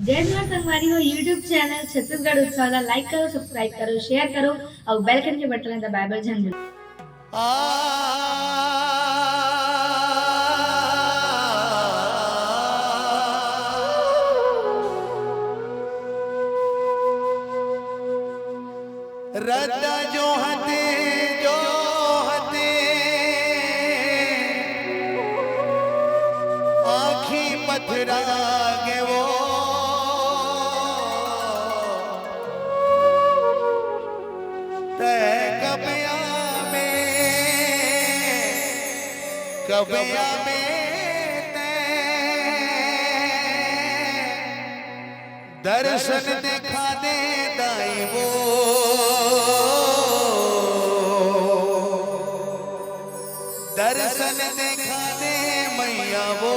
जय जोहार संगवारी हो यूट्यूब चैनल छत्तीसगढ़ उत्सव ला लाइक करो, सब्सक्राइब करो, शेयर करो और बेल आइकन के बटन दबाए झन भूलो। रद्दा जो हते आँखी पथरा गे वो तय कबिया में दर्शन दिखा दे दाई वो दर्शन दिखा दे मैया वो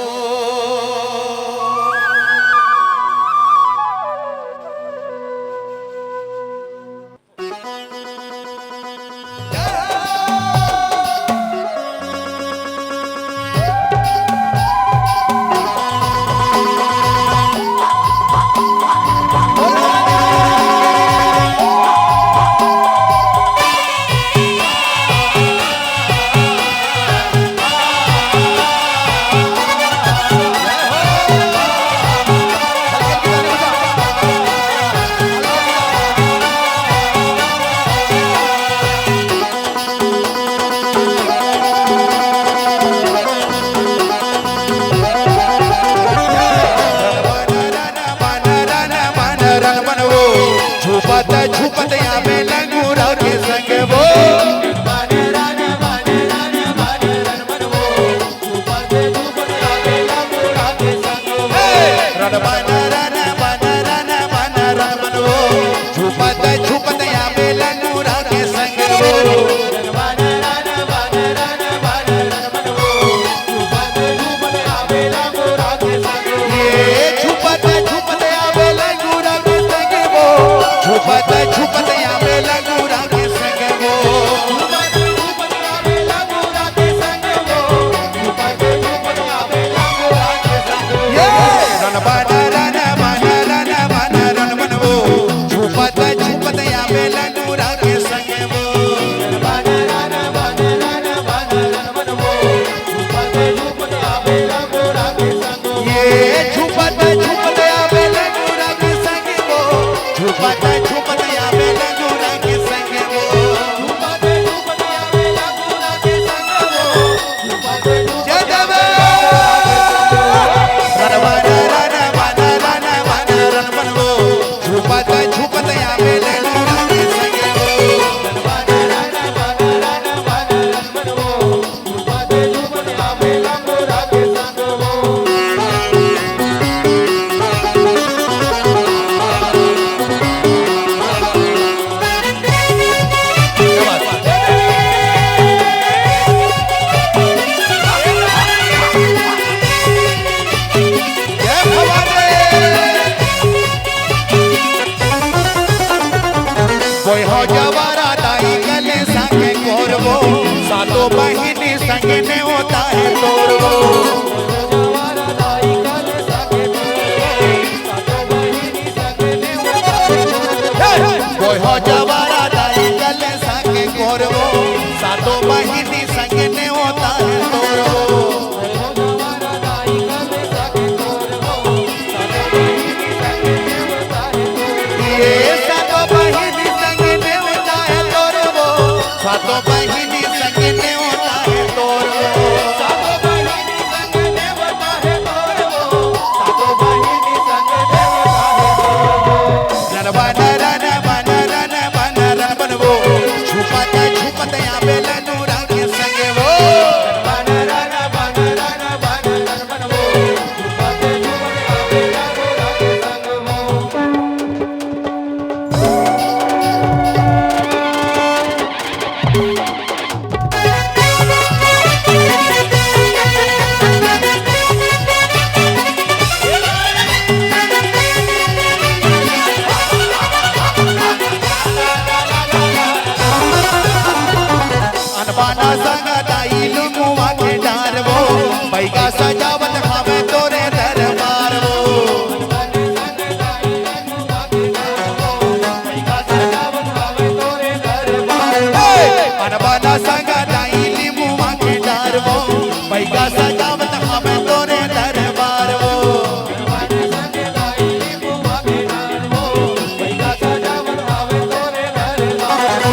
छुपत या में लंगूरा के संग वो छुपत या में लंगूरा के संग छुपत या में लंगूरा माला संगा दाई लीमू मांगे डार वो बैगा सजावत हमें तोरे दरबार वो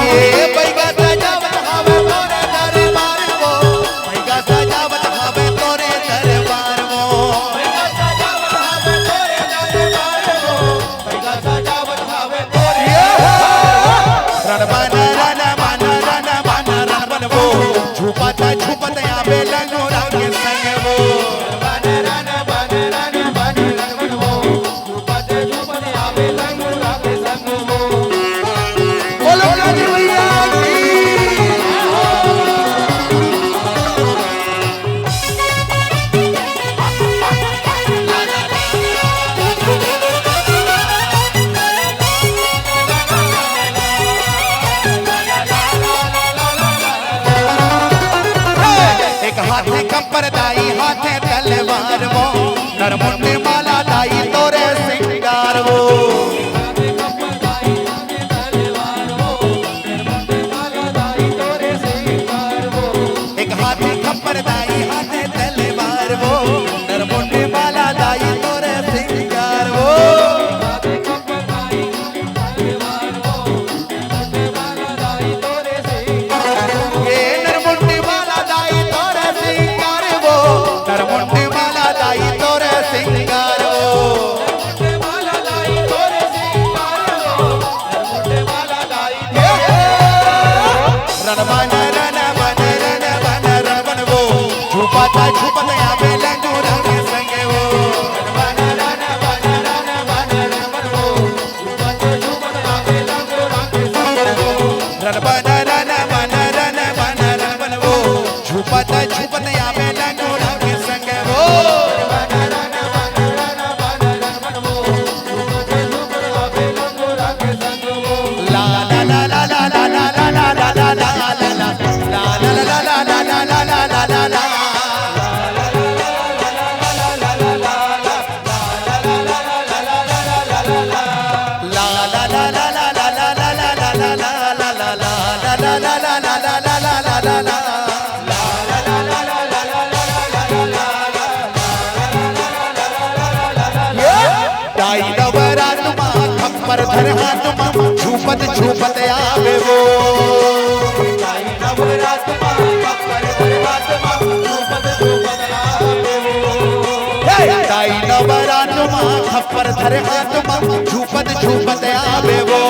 ये बैगा सजावत हमें तोरे दरबार वो बैगा सजावत हमें तोरे दरबार वो रण वो छुपत आवे लंगूरा के संग वो बोलो गाजी भैया की एक हाथे कंपर दाई हाथे तलवार वो नरमुंडी माला दाई तोरे सिंगार वो एक हाथे कंपर दाई हाथे तलवार वो नरमुंडी माला दाई तोरे सिंगार वो ये नरमुंडी माला दाई तोरे सिंगार वो नरमुंडी माला दाई तोरे सिंगार वो रण वो छुपत आवे लंगूरा के संग वो रण वो छुपत आवे लंगूरा के संग वो ला ला ला ला ला ला ला ला ला ला ला ला ला ला दाई नवरात मां खप्पर धर हाथ मां छुपत आवे वो दाई नवरात मां खप्पर धर हाथ मां छुपत आवे वो दाई नवरात मां खप्पर धर हाथ मां छुपत आवे वो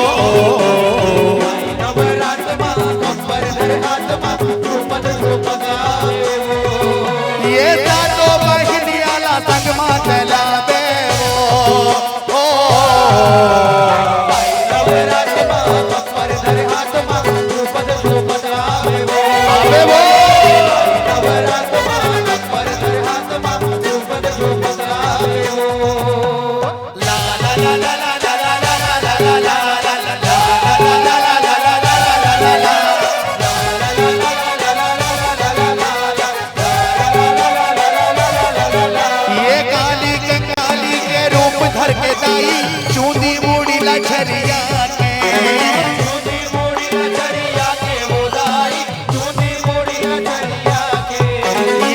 नवरात मां खप्पर धर हाथ मां छुपत आवे वो ये सातो बहिनियाला संग मां चलावे वो नवरात मां खप्पर धर हाथ मां छुपत आवे वो नवरात मां खप्पर धर हाथ मां छुपत आवे वो ला ला ला ला ला ला ला ला ला ला ये काली के रूप धर के दाई चूंदी मूड़ी लछरिया के वो दाई चूंदी मूड़ी लछरिया के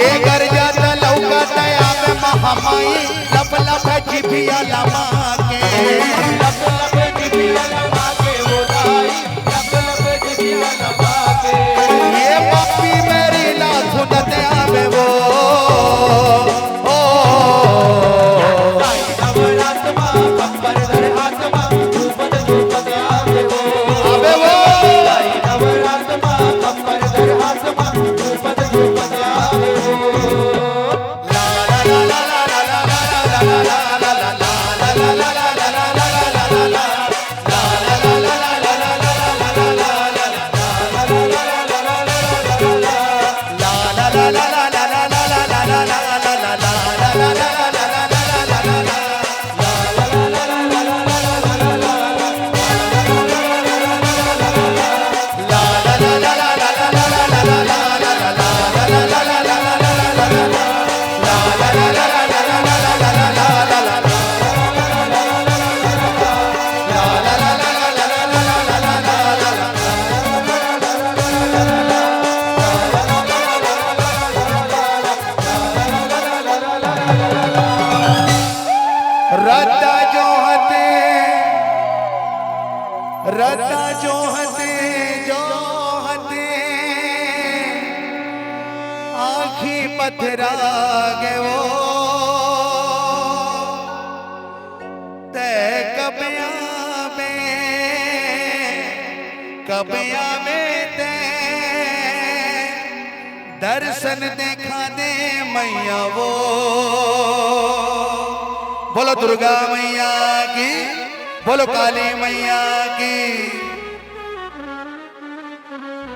ये गर्जा लौका दया में महामाई लब जिभिया लमा के लब जिभिया लमा के वो दाई लब जिभिया लमा के ये पापी मेरी ला सुनत आवे वो la la la la la la la la la la la la la la la रता जो हते आखी पथरा गए वो ते कबिया में ते दर्शन देखा दे मैया वो। बोलो दुर्गा मैया की, बोलो काली मैया की।